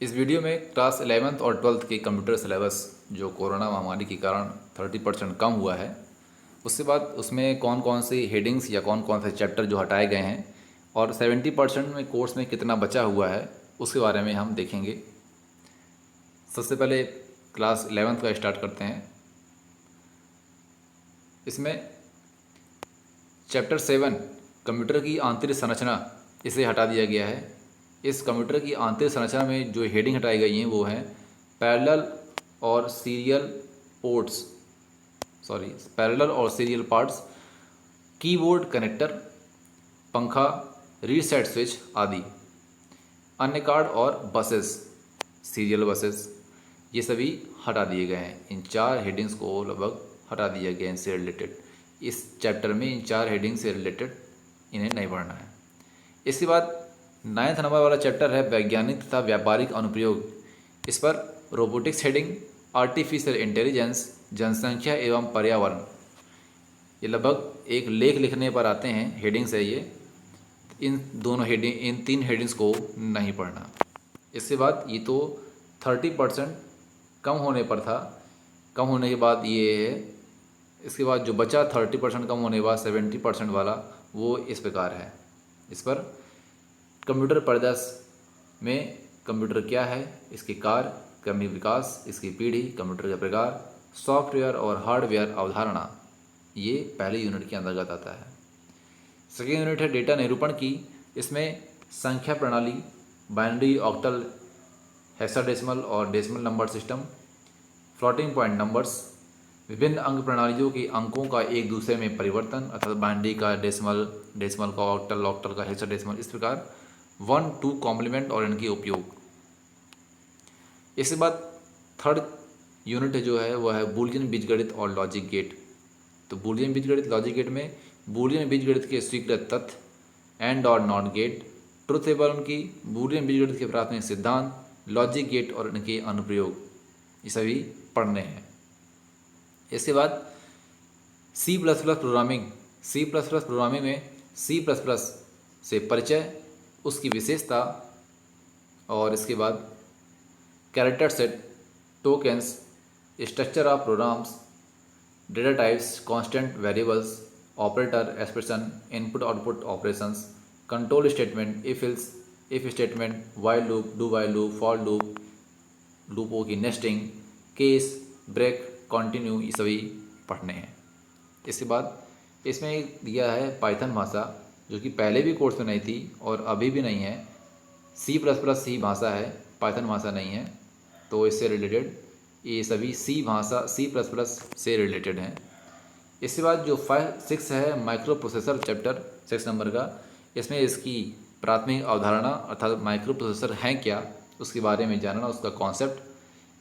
इस वीडियो में class 11th और 12th के कंप्यूटर सिलेबस जो कोरोना महामारी के कारण 30% कम हुआ है, उसके बाद उसमें कौन कौन सी हेडिंग्स या कौन कौन से चैप्टर जो हटाए गए हैं और 70% में कोर्स में कितना बचा हुआ है उसके बारे में हम देखेंगे। सबसे पहले क्लास 11th का स्टार्ट करते हैं। इसमें चैप्टर 7 कंप्यूटर की आंतरिक संरचना, इसे हटा दिया गया है। इस कंप्यूटर की आंतरिक संरचना में जो हेडिंग हटाई गई हैं वो हैं पैरेलल और सीरियल पोर्ट्स पैरेलल और सीरियल पार्ट्स, कीबोर्ड कनेक्टर, पंखा, रीसेट स्विच आदि। अन्य कार्ड और बसेस, सीरियल बसेस, ये सभी हटा दिए गए हैं। इन 4 हेडिंग्स को लगभग हटा दिया गया है इनसे रिलेटेड। इस चैप्टर में इन 4 हेडिंग से रिलेटेड इन्हें नहीं पढ़ना है। इसके बाद 9th नंबर वाला चैप्टर है वैज्ञानिक तथा व्यापारिक अनुप्रयोग। इस पर रोबोटिक्स हेडिंग, आर्टिफिशियल इंटेलिजेंस, जनसंख्या एवं पर्यावरण, ये लगभग एक लेख लिखने पर आते हैं हेडिंग्स है ये। इन 3 हेडिंग्स को नहीं पढ़ना। इसके बाद ये तो 30% कम होने पर था, कम होने के बाद ये है। इसके बाद जो बचा 30% कम होने के बाद 70% वाला, वो इस प्रकार है। इस पर कंप्यूटर परिदृश्य में कंप्यूटर क्या है, इसके कार्य, क्रमिक विकास, इसकी पीढ़ी, कंप्यूटर के प्रकार, सॉफ्टवेयर और हार्डवेयर अवधारणा, ये पहले यूनिट के अंतर्गत आता है। सेकेंड यूनिट है डेटा निरूपण की। इसमें संख्या प्रणाली, बाइनरी, ऑक्टल, हेक्साडेसिमल और decimal number system, floating point numbers, विभिन्न अंक प्रणालियों के अंकों का एक दूसरे में परिवर्तन, अर्थात बाइनरी का डेसिमल, डेसिमल का ऑक्टल, ऑक्टल का हेक्साडेसिमल, इस प्रकार 1-2 कॉम्प्लीमेंट और इनके उपयोग। इसके बाद थर्ड यूनिट जो है वह है बूलियन बीजगणित और लॉजिक गेट। तो बूलियन बीजगणित, लॉजिक गेट में बूलियन बीजगणित के स्वीकृत तथ्य, एंड और नॉट गेट, ट्रुथ टेबल उनकी, बूलियन बीजगणित के प्राथमिक सिद्धांत, लॉजिक गेट और इनके अनुप्रयोग, ये सभी पढ़ने हैं। इसके बाद C++ प्रोग्रामिंग। C++ प्रोग्रामिंग में C++ से परिचय, उसकी विशेषता, और इसके बाद character set, tokens, structure of programs, data types, constant variables, operator, expression, input output operations, control statement, if statement, while loop, do while loop, for loop, लूपों की नेस्टिंग, केस, ब्रेक, कॉन्टिन्यू, ये सभी पढ़ने हैं। इसके बाद इसमें दिया है पाइथन भाषा, जो कि पहले भी कोर्स में नहीं थी और अभी भी नहीं है। C++ ही भाषा है, पाइथन भाषा नहीं है। तो इससे रिलेटेड ये सभी C++ से रिलेटेड हैं। इसके बाद जो 5-6 है माइक्रो प्रोसेसर चैप्टर 6 नंबर का। इसमें इसकी प्राथमिक अवधारणा, अर्थात माइक्रो प्रोसेसर हैं क्या, उसके बारे में जानना, उसका concept,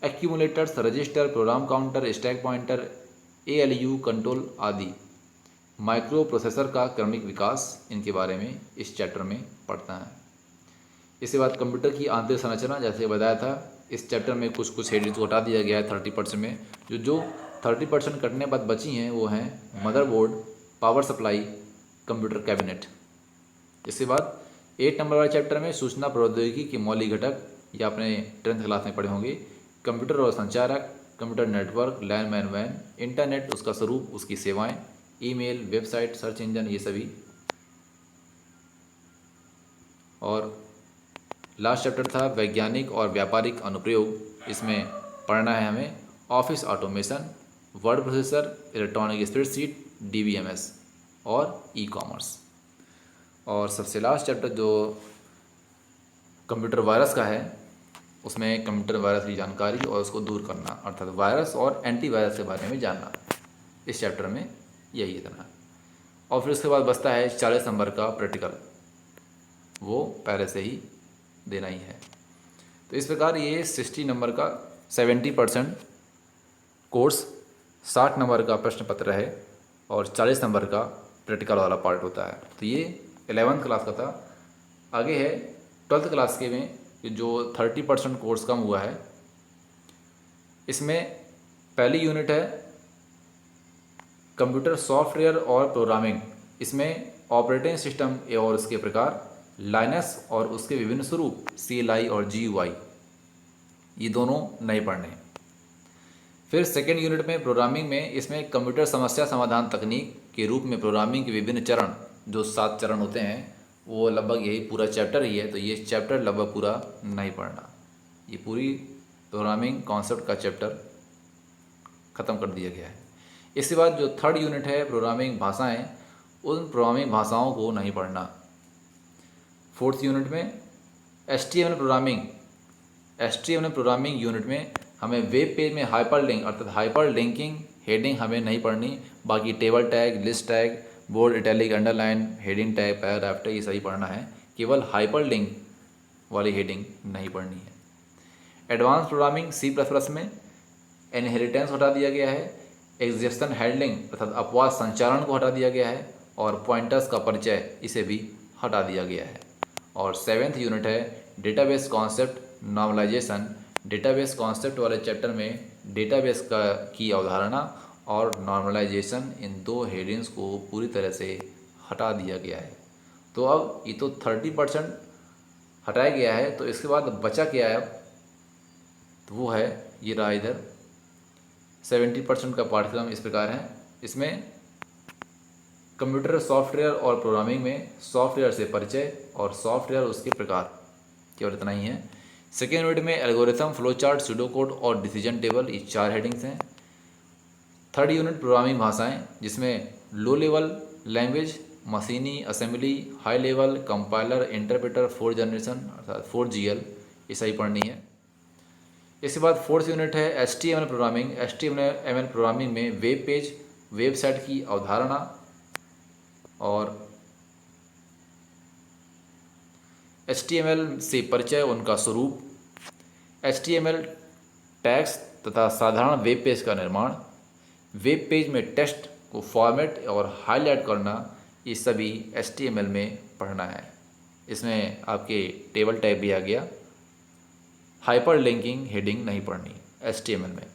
एक्यूमुलेटर्स, register, program counter, stack pointer, ALU control आदि। माइक्रो प्रोसेसर का क्रमिक विकास, इनके बारे में इस चैप्टर में पढ़ता है। इसके बाद कंप्यूटर की आंतरिक संरचना, जैसे बताया था, इस चैप्टर में कुछ कुछ हेडिंग्स को हटा दिया गया है 30% में। जो 30% कटने बाद बची हैं वो हैं motherboard, power supply, computer cabinet. इसके बाद 8 नंबर वाले चैप्टर में सूचना प्रौद्योगिकी के मौलिक घटक, या अपने 10th क्लास में पढ़े होंगे। कंप्यूटर और संचारक, कंप्यूटर नेटवर्क, लैंडमैन वैन, इंटरनेट, उसका स्वरूप, उसकी सेवाएँ, ईमेल, वेबसाइट, सर्च इंजन, ये सभी। और लास्ट चैप्टर था वैज्ञानिक और व्यापारिक अनुप्रयोग। इसमें पढ़ना है हमें office automation, word processor, electronic spreadsheet, DBMS और ई-कॉमर्स। और सबसे लास्ट चैप्टर जो कंप्यूटर वायरस का है, उसमें कंप्यूटर वायरस की जानकारी और उसको दूर करना, अर्थात वायरस और एंटीवायरस के बारे में जानना। इस चैप्टर में यही इतना। और फिर उसके बाद बचता है 40 नंबर का प्रैक्टिकल, वो पहले से ही देना ही है। तो इस प्रकार ये 60 नंबर का 70% कोर्स, 60 नंबर का प्रश्न पत्र है और 40 नंबर का प्रैक्टिकल वाला पार्ट होता है। तो ये 11th क्लास का था। आगे है 12th क्लास के में जो 30% कोर्स कम हुआ है। इसमें पहली यूनिट है कंप्यूटर सॉफ्टवेयर और प्रोग्रामिंग। इसमें ऑपरेटिंग सिस्टम और उसके प्रकार, लाइनस और उसके विभिन्न स्वरूप, CLI और GUI, ये दोनों नहीं पढ़ने। फिर सेकेंड यूनिट में प्रोग्रामिंग में, इसमें कंप्यूटर समस्या समाधान तकनीक के रूप में प्रोग्रामिंग के विभिन्न चरण, जो 7 चरण होते हैं, वो लगभग यही पूरा चैप्टर ही है, तो ये चैप्टर लगभग पूरा नहीं पढ़ना। ये पूरी प्रोग्रामिंग कॉन्सेप्ट का चैप्टर ख़त्म कर दिया गया है। इसके बाद जो थर्ड यूनिट है प्रोग्रामिंग भाषाएं, उन प्रोग्रामिंग भाषाओं को नहीं पढ़ना। फोर्थ यूनिट में HTML प्रोग्रामिंग यूनिट में हमें वेब पेज में हाइपरलिंक अर्थात हाइपरलिंकिंग हेडिंग हमें नहीं पढ़नी। बाकी table tag, list tag, bold, italic, underline, heading tag, paragraph tag, ये सही पढ़ना है। केवल हाइपरलिंक वाली हेडिंग नहीं पढ़नी है। एडवांस प्रोग्रामिंग C++ में इनहेरिटेंस हटा दिया गया है, एक्सेप्शन हैंडलिंग अर्थात अपवाद संचालन को हटा दिया गया है, और पॉइंटर्स का परिचय इसे भी हटा दिया गया है। और 7th यूनिट है database concept normalisation. Database concept वाले चैप्टर में डेटाबेस की अवधारणा और नॉर्मलाइजेशन, इन 2 हेडिंग्स को पूरी तरह से हटा दिया गया है। तो अब ये तो 30% हटाया गया है, तो इसके बाद बचा क्या है अब, तो वो है ये रहा इधर 70% का पाठ्यक्रम इस प्रकार है। इसमें कंप्यूटर सॉफ्टवेयर और प्रोग्रामिंग में सॉफ्टवेयर से परिचय और सॉफ्टवेयर उसके प्रकार, केवल इतना ही है। सेकेंड यूनिट में एल्गोरिथम, फ्लो चार्ट, सूडोकोड और डिसीजन टेबल, ये 4 हेडिंग्स हैं। थर्ड यूनिट प्रोग्रामिंग भाषाएं, जिसमें लो लेवल लैंग्वेज, मशीनी assembly, high level compiler, interpreter, 4th generation अर्थात 4GL, ये सही पढ़नी है। इसके बाद फोर्थ यूनिट है HTML प्रोग्रामिंग। HTML प्रोग्रामिंग में वेब पेज, वेबसाइट की अवधारणा और HTML से परिचय, उनका स्वरूप, HTML टैग्स तथा साधारण वेब पेज का निर्माण, वेब पेज में टेक्स्ट को फॉर्मेट और हाईलाइट करना, ये सभी HTML में पढ़ना है। इसमें आपके टेबल टैग भी आ गया। हाइपर लिंकिंग हेडिंग नहीं पढ़नी HTML में।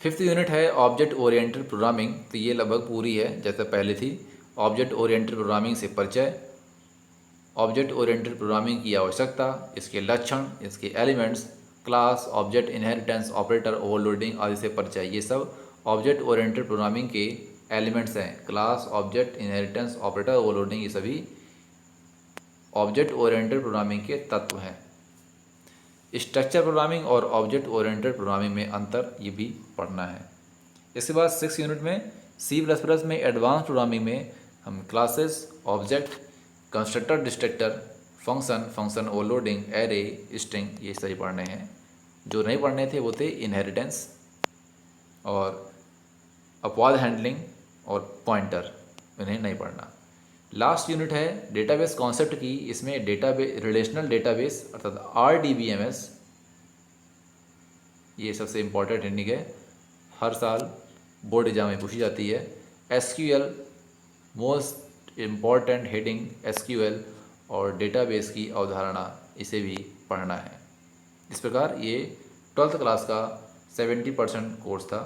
5th यूनिट है ऑब्जेक्ट ओरिएंटेड प्रोग्रामिंग, तो ये लगभग पूरी है जैसे पहले थी। ऑब्जेक्ट ओरिएंटेड प्रोग्रामिंग से परिचय, ऑब्जेक्ट ओरिएंटेड प्रोग्रामिंग की आवश्यकता, इसके लक्षण, इसके elements, class, object inheritance, operator, overloading आदि से परिचय, ये सब ऑब्जेक्ट ओरिएंटेड प्रोग्रामिंग के एलिमेंट्स हैं। Class, object inheritance, operator, overloading, ये सभी ऑब्जेक्ट ओरिएंटेड प्रोग्रामिंग के तत्व हैं। स्ट्रक्चर प्रोग्रामिंग और ऑब्जेक्ट ओरिएंटेड प्रोग्रामिंग में अंतर, ये भी पढ़ना है। इसके बाद 6th यूनिट में C++ में एडवांस प्रोग्रामिंग में हम classes, object, constructor, destructor, function overloading, array, string, ये सही पढ़ने हैं। जो नहीं पढ़ने थे वो थे इनहेरिटेंस और अपवाद हैंडलिंग और पॉइंटर, इन्हें नहीं पढ़ना। लास्ट यूनिट है डेटाबेस कॉन्सेप्ट की। इसमें रिलेशनल डेटाबेस अर्थात RDBMS, ये सबसे इम्पॉर्टेंट हेडिंग है, हर साल बोर्ड एग्जाम में पूछी जाती है। SQL, most important heading SQL और डेटाबेस की अवधारणा, इसे भी पढ़ना है। इस प्रकार ये 12th क्लास का 70% कोर्स था।